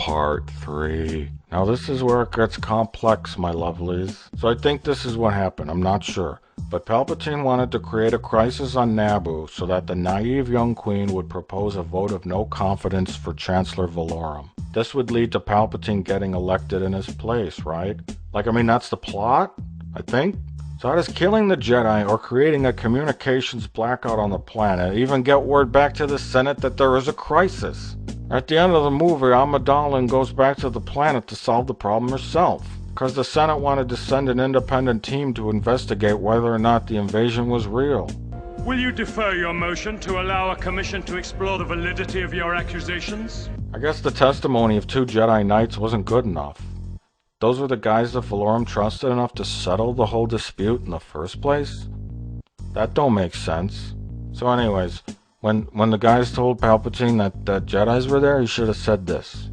Part 3. Now this is where it gets complex, my lovelies. So I think this is what happened, I'm not sure. But Palpatine wanted to create a crisis on Naboo so that the naive young queen would propose a vote of no confidence for Chancellor Valorum. This would lead to Palpatine getting elected in his place, right? Like, I mean, that's the plot, I think? So how does killing the Jedi or creating a communications blackout on the planet even get word back to the Senate that there is a crisis? At the end of the movie, Amidala goes back to the planet to solve the problem herself, because the Senate wanted to send an independent team to investigate whether or not the invasion was real. Will you defer your motion to allow a commission to explore the validity of your accusations? I guess the testimony of 2 Jedi Knights wasn't good enough. Those were the guys that Valorum trusted enough to settle the whole dispute in the first place? That don't make sense. So anyways, when the guys told Palpatine that Jedis were there, he should have said this.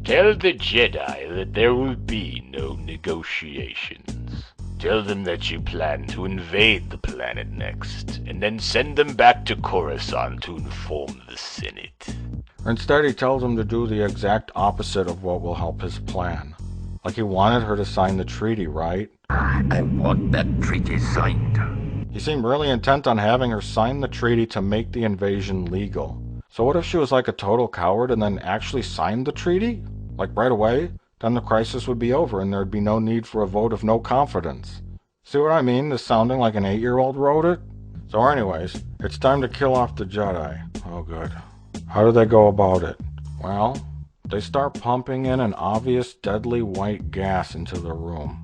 Tell the Jedi that there will be no negotiations. Tell them that you plan to invade the planet next, and then send them back to Coruscant to inform the Senate. Instead, he tells them to do the exact opposite of what will help his plan. Like he wanted her to sign the treaty, right? I want that treaty signed. He seemed really intent on having her sign the treaty to make the invasion legal. So what if she was like a total coward and then actually signed the treaty? Like right away? Then the crisis would be over and there'd be no need for a vote of no confidence. See what I mean? This sounding like an 8-year-old wrote it? So anyways, it's time to kill off the Jedi. Oh good. How do they go about it? Well, they start pumping in an obvious deadly white gas into the room.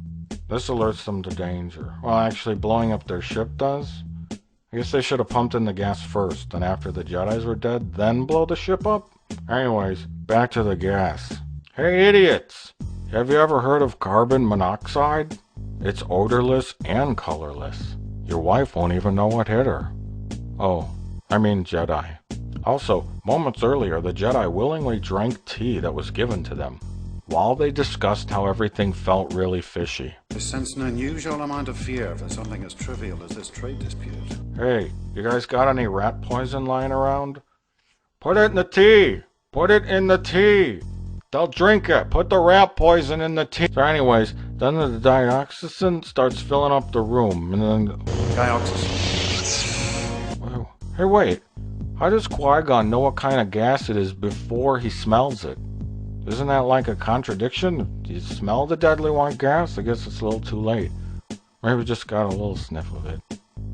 This alerts them to danger. Well, actually, blowing up their ship does. I guess they should have pumped in the gas first, and after the Jedis were dead, then blow the ship up? Anyways, back to the gas. Hey idiots! Have you ever heard of carbon monoxide? It's odorless and colorless. Your wife won't even know what hit her. Oh, I mean Jedi. Also, moments earlier, the Jedi willingly drank tea that was given to them, while they discussed how everything felt really fishy. I sense an unusual amount of fear for something as trivial as this trade dispute. Hey, you guys got any rat poison lying around? Put it in the tea! Put it in the tea! They'll drink it! Put the rat poison in the tea! So anyways, then the dioxazine starts filling up the room, and then... Dioxazine. Whoa. Hey wait, how does Qui-Gon know what kind of gas it is before he smells it? Isn't that like a contradiction? Do you smell the deadly white gas? I guess it's a little too late. Maybe we just got a little sniff of it.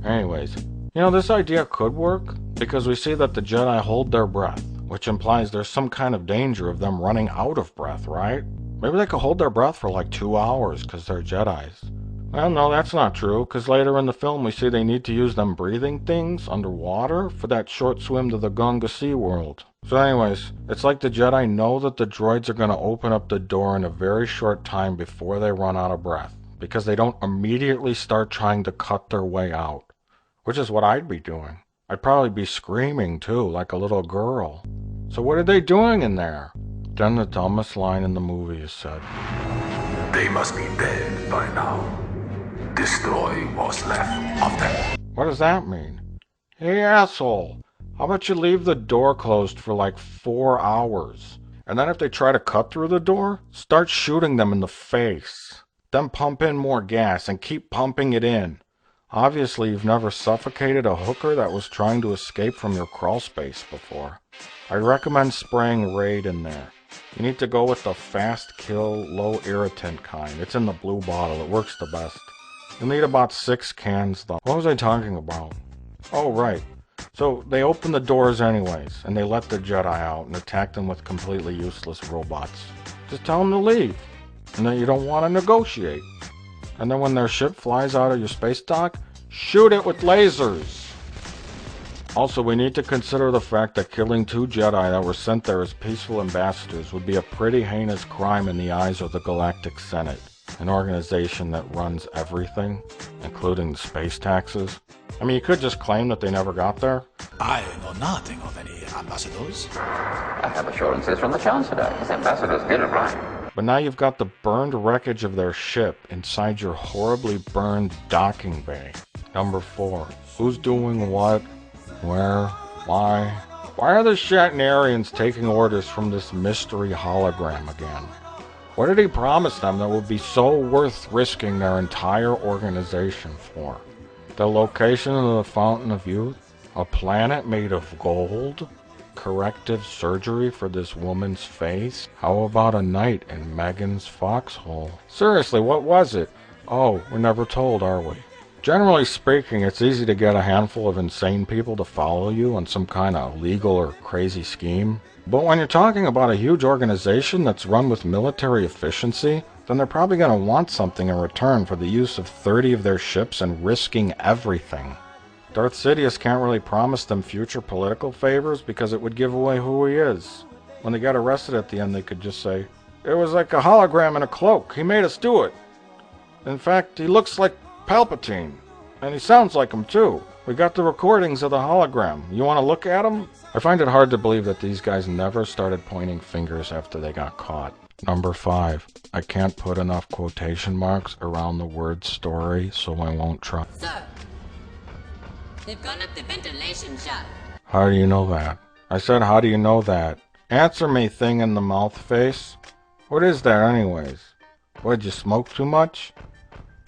Anyways, you know, this idea could work, because we see that the Jedi hold their breath, which implies there's some kind of danger of them running out of breath, right? Maybe they could hold their breath for like 2 hours, because they're Jedis. Well, no, that's not true, because later in the film we see they need to use them breathing things underwater for that short swim to the Gunga Sea world. So anyways, it's like the Jedi know that the droids are going to open up the door in a very short time before they run out of breath, because they don't immediately start trying to cut their way out. Which is what I'd be doing. I'd probably be screaming too, like a little girl. So what are they doing in there? Then the dumbest line in the movie is said. They must be dead by now. Destroy what's left of them. What does that mean? Hey asshole, how about you leave the door closed for like 4 hours? And then if they try to cut through the door, start shooting them in the face. Then pump in more gas and keep pumping it in. Obviously you've never suffocated a hooker that was trying to escape from your crawl space before. I recommend spraying Raid in there. You need to go with the fast kill, low irritant kind. It's in the blue bottle, it works the best. You'll need about 6 cans though. What was I talking about? Oh right. So they open the doors anyways, and they let the Jedi out and attack them with completely useless robots. Just tell them to leave, and that you don't want to negotiate. And then when their ship flies out of your space dock, shoot it with lasers! Also, we need to consider the fact that killing 2 Jedi that were sent there as peaceful ambassadors would be a pretty heinous crime in the eyes of the Galactic Senate, an organization that runs everything, including the space taxes. I mean, you could just claim that they never got there. I know nothing of any ambassadors. I have assurances from the Chancellor. His ambassadors did arrive. But now you've got the burned wreckage of their ship inside your horribly burned docking bay. Number 4. Who's doing what? Where? Why? Why are the Shatnerians taking orders from this mystery hologram again? What did he promise them that would be so worth risking their entire organization for? The location of the Fountain of Youth? A planet made of gold? Corrective surgery for this woman's face? How about a night in Megan's foxhole? Seriously, what was it? Oh, we're never told, are we? Generally speaking, it's easy to get a handful of insane people to follow you on some kind of legal or crazy scheme. But when you're talking about a huge organization that's run with military efficiency, then they're probably going to want something in return for the use of 30 of their ships and risking everything. Darth Sidious can't really promise them future political favors because it would give away who he is. When they got arrested at the end, they could just say, "It was like a hologram in a cloak. He made us do it. In fact, he looks like Palpatine. And he sounds like him too. We got the recordings of the hologram. You want to look at him?" I find it hard to believe that these guys never started pointing fingers after they got caught. Number 5. I can't put enough quotation marks around the word story, so I won't try. Sir, they've gone up the ventilation shaft. How do you know that? I said, how do you know that? Answer me, thing in the mouth face. What is that anyways? What, did you smoke too much?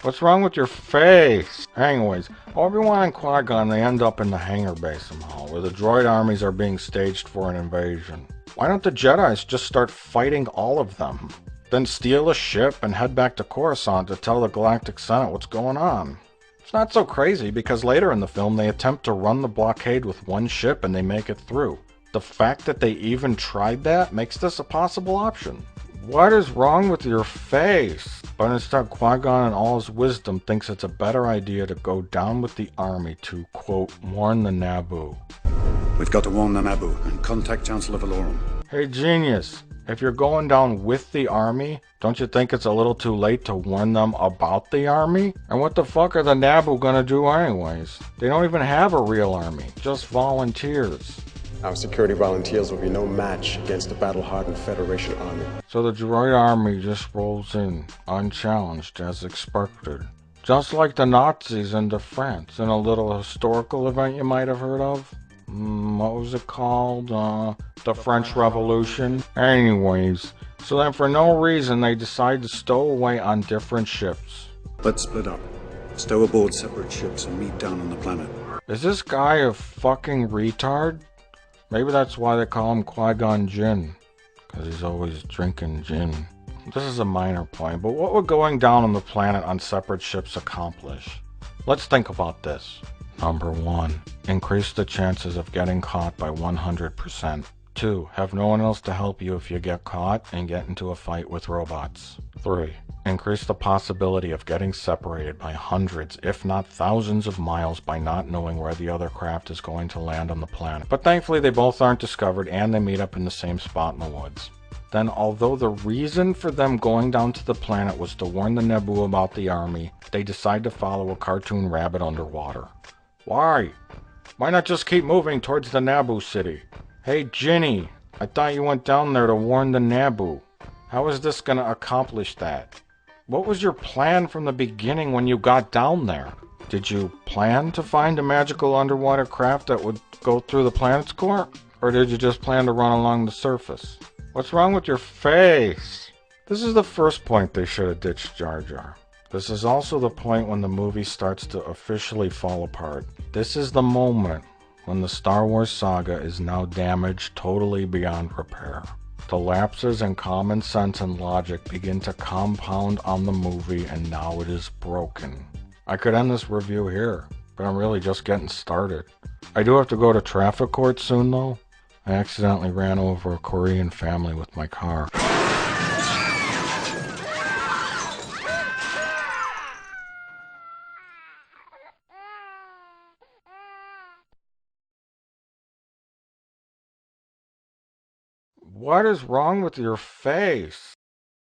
What's wrong with your face? Anyways, Obi-Wan and Qui-Gon, they end up in the hangar bay somehow, where the droid armies are being staged for an invasion. Why don't the Jedis just start fighting all of them? Then steal a ship and head back to Coruscant to tell the Galactic Senate what's going on? It's not so crazy, because later in the film they attempt to run the blockade with one ship and they make it through. The fact that they even tried that makes this a possible option. What is wrong with your face? But instead, Qui-Gon in all his wisdom thinks it's a better idea to go down with the army to, quote, warn the Naboo. We've got to warn the Naboo and contact Chancellor Valorum. Hey, genius, if you're going down with the army, don't you think it's a little too late to warn them about the army? And what the fuck are the Naboo gonna do anyways? They don't even have a real army, just volunteers. Our security volunteers will be no match against the battle-hardened Federation army. So the droid army just rolls in, unchallenged as expected. Just like the Nazis into France in a little historical event you might have heard of. What was it called? The French Revolution? Anyways, so then for no reason they decide to stow away on different ships. Let's split up. Stow aboard separate ships and meet down on the planet. Is this guy a fucking retard? Maybe that's why they call him Qui-Gon Jinn, because he's always drinking gin. This is a minor point, but what would going down on the planet on separate ships accomplish? Let's think about this. Number 1, increase the chances of getting caught by 100%. 2, have no one else to help you if you get caught and get into a fight with robots. 3, increase the possibility of getting separated by hundreds, if not thousands of miles by not knowing where the other craft is going to land on the planet. But thankfully they both aren't discovered and they meet up in the same spot in the woods. Then, although the reason for them going down to the planet was to warn the Naboo about the army, they decide to follow a cartoon rabbit underwater. Why? Why not just keep moving towards the Naboo city? Hey Ginny, I thought you went down there to warn the Naboo. How is this gonna accomplish that? What was your plan from the beginning when you got down there? Did you plan to find a magical underwater craft that would go through the planet's core? Or did you just plan to run along the surface? What's wrong with your face? This is the first point they should have ditched Jar Jar. This is also the point when the movie starts to officially fall apart. This is the moment when the Star Wars saga is now damaged totally beyond repair. The lapses in common sense and logic begin to compound on the movie, and now it is broken. I could end this review here, but I'm really just getting started. I do have to go to traffic court soon though. I accidentally ran over a Korean family with my car. What is wrong with your face?